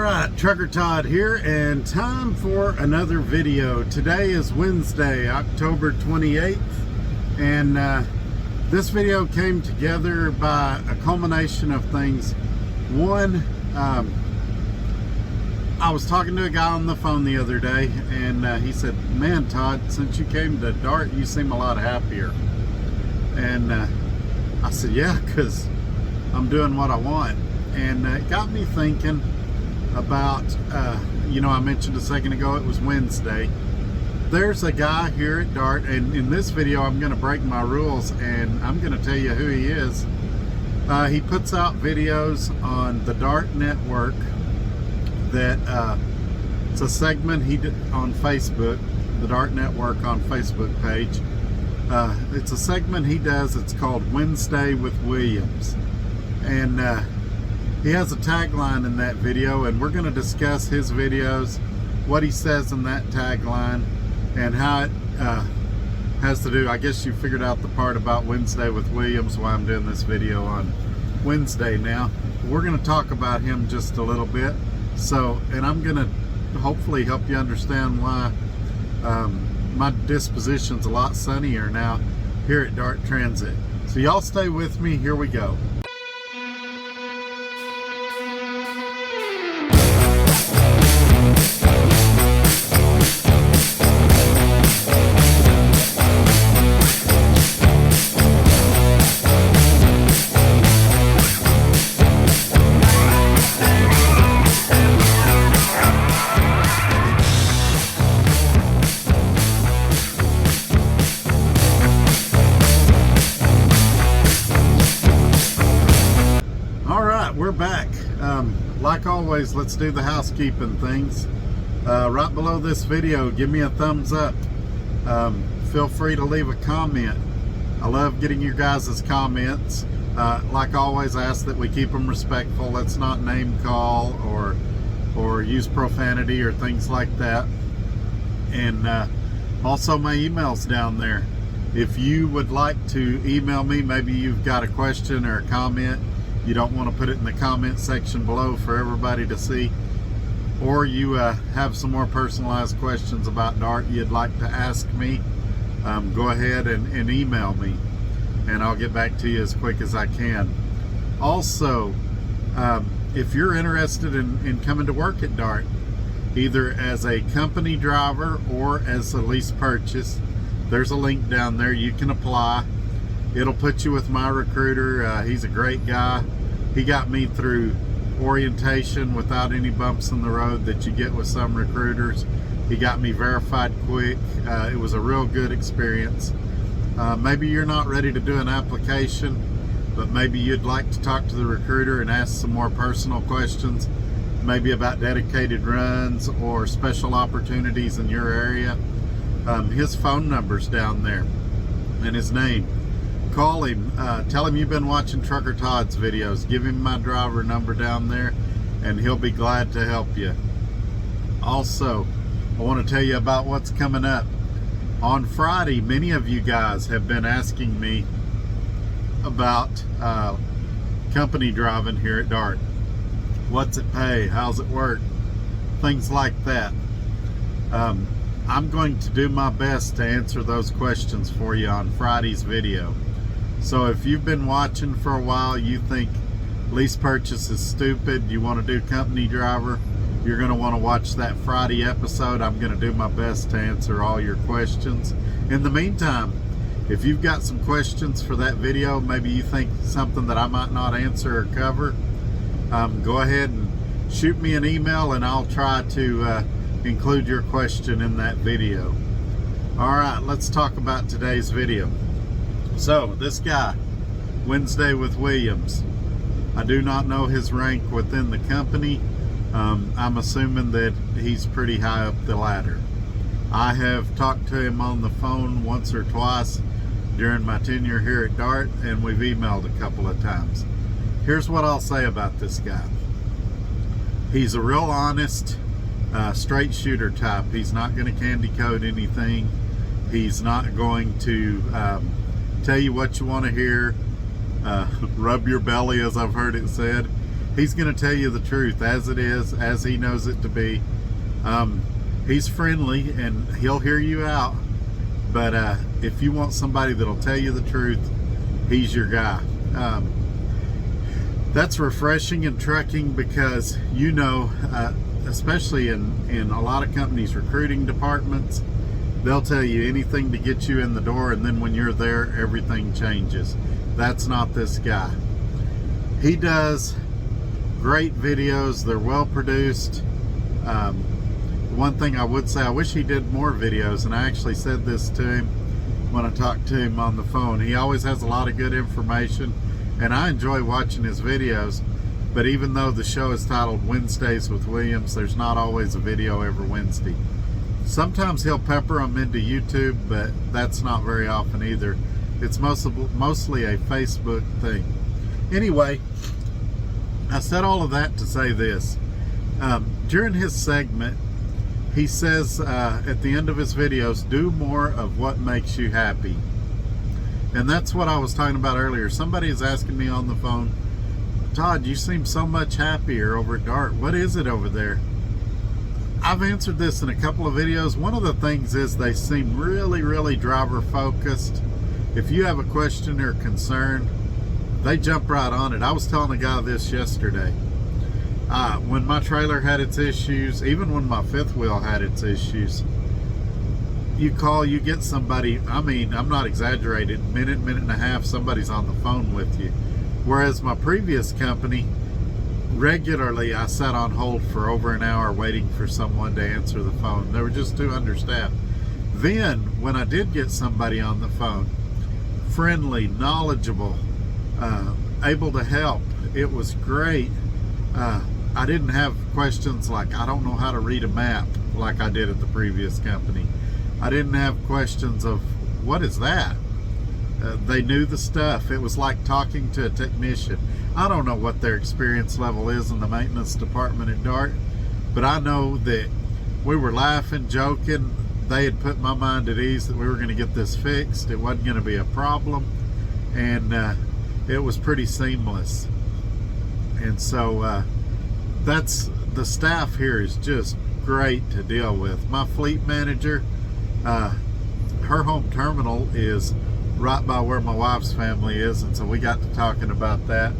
Alright, Trucker Todd here, and time for another video. Today is Wednesday, October 28th, and this video came together by a culmination of things. One, I was talking to a guy on the phone the other day, and he said, "Man, Todd, since you came to Dart, you seem a lot happier." And I said, "Yeah, because I'm doing what I want." And it got me thinking about, I mentioned a second ago it was Wednesday. There's a guy here at Dart, and in this video I'm going to break my rules and I'm going to tell you who he is. He puts out videos on the Dart network that it's a segment he did on Facebook, the Dart network on Facebook page. It's a segment he does. It's called Wednesday with Williams, and he has a tagline in that video, and we're going to discuss his videos, what he says in that tagline, and how it has to do. I guess you figured out the part about Wednesday with Williams, why I'm doing this video on Wednesday now. We're going to talk about him just a little bit. So, and I'm going to hopefully help you understand why my disposition's a lot sunnier now here at Dart Transit. So y'all stay with me. Here we go. We're back. Like always, let's do the housekeeping things. Right below this video, give me a thumbs up. Feel free to leave a comment. I love getting your guys' comments. Like always, I ask that we keep them respectful. Let's not name call or use profanity or things like that. And also my email's down there. If you would like to email me, maybe you've got a question or a comment, you don't want to put it in the comment section below for everybody to see, or you have some more personalized questions about Dart you'd like to ask me, go ahead and email me, and I'll get back to you as quick as I can. Also, if you're interested in coming to work at Dart, either as a company driver or as a lease purchase, there's a link down there. You can apply. It'll put you with my recruiter. He's a great guy. He got me through orientation without any bumps in the road that you get with some recruiters. He got me verified quick. It was a real good experience. Maybe you're not ready to do an application, but maybe you'd like to talk to the recruiter and ask some more personal questions, maybe about dedicated runs or special opportunities in your area. His phone number's down there and his name. Call him, tell him you've been watching Trucker Todd's videos. Give him my driver number down there and he'll be glad to help you. Also, I want to tell you about what's coming up. On Friday, many of you guys have been asking me about company driving here at Dart. What's it pay? How's it work? Things like that. I'm going to do my best to answer those questions for you on Friday's video. So if you've been watching for a while, you think lease purchase is stupid, you want to do company driver, you're going to want to watch that Friday episode. I'm going to do my best to answer all your questions. In the meantime, if you've got some questions for that video, maybe you think something that I might not answer or cover, go ahead and shoot me an email and I'll try to include your question in that video. Alright, let's talk about today's video. So, this guy, Wednesday with Williams, I do not know his rank within the company. I'm assuming that he's pretty high up the ladder. I have talked to him on the phone once or twice during my tenure here at Dart, and we've emailed a couple of times. Here's what I'll say about this guy. He's a real honest, straight shooter type. He's not going to candy coat anything. He's not going to tell you what you want to hear, rub your belly, as I've heard it said. He's going to tell you the truth as it is, as he knows it to be. He's friendly and he'll hear you out, but if you want somebody that'll tell you the truth, he's your guy. That's refreshing in trucking because, you know, especially in a lot of companies' recruiting departments, they'll tell you anything to get you in the door, and then when you're there, everything changes. That's not this guy. He does great videos. They're well produced. One thing I would say, I wish he did more videos, and I actually said this to him when I talked to him on the phone. He always has a lot of good information, and I enjoy watching his videos, but even though the show is titled Wednesdays with Williams, there's not always a video every Wednesday. Sometimes he'll pepper them into YouTube, but that's not very often either. It's mostly a Facebook thing. Anyway, I said all of that to say this. During his segment, he says at the end of his videos, do more of what makes you happy. And that's what I was talking about earlier. Somebody is asking me on the phone, Todd, you seem so much happier over at DART. What is it over there? I've answered this in a couple of videos. One of the things is they seem really, really driver focused. If you have a question or concern, they jump right on it. I was telling a guy this yesterday. When my trailer had its issues, even when my fifth wheel had its issues, you call, you get somebody, I mean, I'm not exaggerating, minute and a half, somebody's on the phone with you. Whereas my previous company, regularly I sat on hold for over an hour waiting for someone to answer the phone. They were just too understaffed. Then, when I did get somebody on the phone, friendly, knowledgeable, able to help, it was great. I didn't have questions like, I don't know how to read a map, like I did at the previous company. I didn't have questions of, what is that? They knew the stuff. It was like talking to a technician. I don't know what their experience level is in the maintenance department at DART, but I know that we were laughing, joking. They had put my mind at ease that we were going to get this fixed. It wasn't going to be a problem, and it was pretty seamless. And so that's, the staff here is just great to deal with. My fleet manager, her home terminal is right by where my wife's family is, and so we got to talking about that.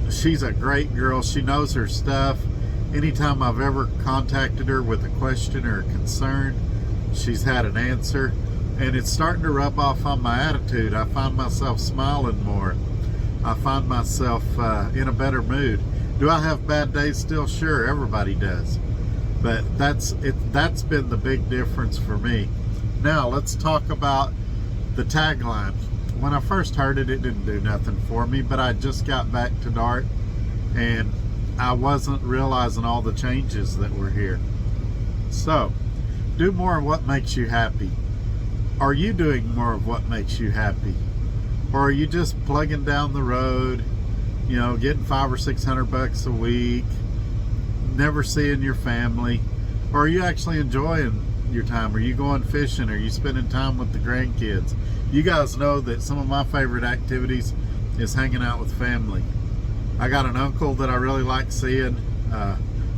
She's a great girl. She knows her stuff. Anytime I've ever contacted her with a question or a concern, she's had an answer, and it's starting to rub off on my attitude. I find myself smiling more. I find myself in a better mood. Do I have bad days still? Sure, everybody does. But that's been the big difference for me. Now, let's talk about the tagline. When I first heard it, it didn't do nothing for me, but I just got back to DART, and I wasn't realizing all the changes that were here. So, do more of what makes you happy. Are you doing more of what makes you happy? Or are you just plugging down the road, you know, getting $500 or $600 a week, never seeing your family? Or are you actually enjoying your time? Are you going fishing? Are you spending time with the grandkids? You guys know that some of my favorite activities is hanging out with family. I got an uncle that I really like seeing.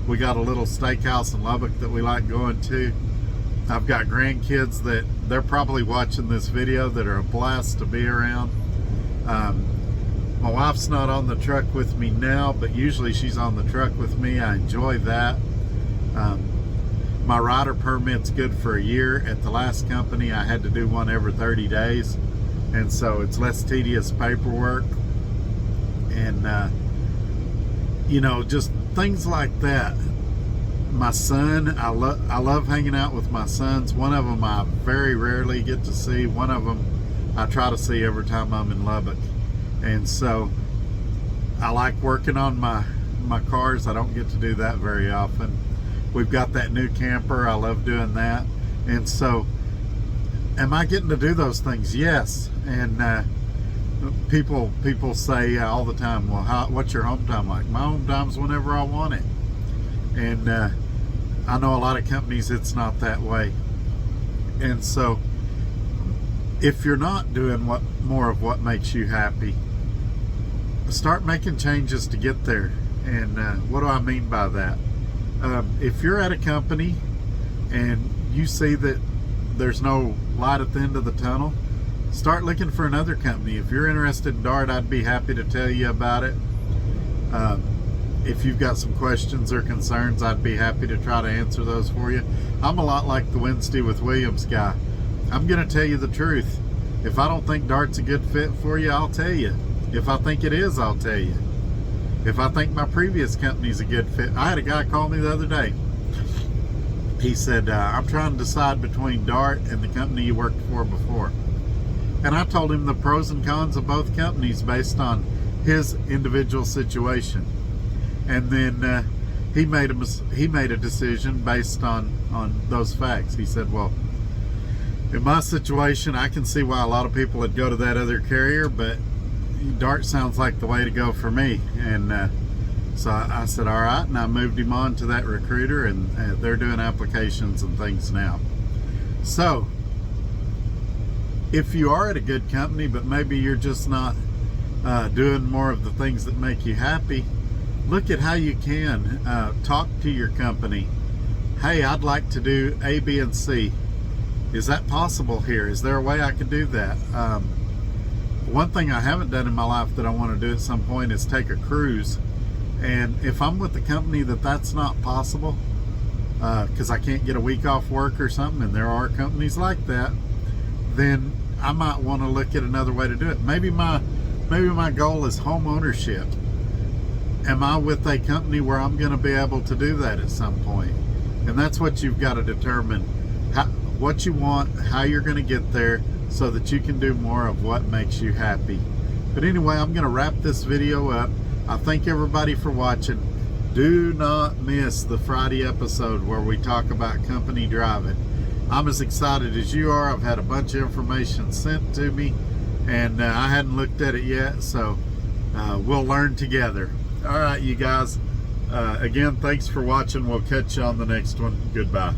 We got a little steakhouse in Lubbock that we like going to. I've got grandkids that they're probably watching this video that are a blast to be around. My wife's not on the truck with me now, but usually she's on the truck with me. I enjoy that. My rider permit's good for a year. At the last company, I had to do one every 30 days. And so it's less tedious paperwork. And, you know, just things like that. My son, I love hanging out with my sons. One of them I very rarely get to see. One of them I try to see every time I'm in Lubbock. And so I like working on my cars. I don't get to do that very often. We've got that new camper. I love doing that. And so, am I getting to do those things? Yes. And people say all the time, well, what's your home time like? My home time's whenever I want it. And I know a lot of companies, it's not that way. And so, if you're not doing more of what makes you happy, start making changes to get there. And what do I mean by that? If you're at a company and you see that there's no light at the end of the tunnel, start looking for another company. If you're interested in Dart, I'd be happy to tell you about it. If you've got some questions or concerns, I'd be happy to try to answer those for you. I'm a lot like the Wednesday with Williams guy. I'm going to tell you the truth. If I don't think Dart's a good fit for you, I'll tell you. If I think it is, I'll tell you. If I think my previous company's a good fit. I had a guy call me the other day. He said, I'm trying to decide between Dart and the company you worked for before. And I told him the pros and cons of both companies based on his individual situation. And then he made a decision based on those facts. He said, well, in my situation, I can see why a lot of people would go to that other carrier, but Dart sounds like the way to go for me. And so I said, all right, and I moved him on to that recruiter, and they're doing applications and things now. So if you are at a good company, but maybe you're just not doing more of the things that make you happy, look at how you can talk to your company. Hey, I'd like to do A, B, and C. Is that possible here? Is there a way I could do that? One thing I haven't done in my life that I want to do at some point is take a cruise. And if I'm with the company that's not possible, because I can't get a week off work or something, and there are companies like that, then I might want to look at another way to do it. Maybe my goal is home ownership. Am I with a company where I'm going to be able to do that at some point? And that's what you've got to determine, what you want, how you're going to get there, so that you can do more of what makes you happy. But anyway, I'm going to wrap this video up. I thank everybody for watching. Do not miss the Friday episode where we talk about company driving. I'm as excited as you are. I've had a bunch of information sent to me, and I hadn't looked at it yet, so we'll learn together. All right, you guys. Again, thanks for watching. We'll catch you on the next one. Goodbye.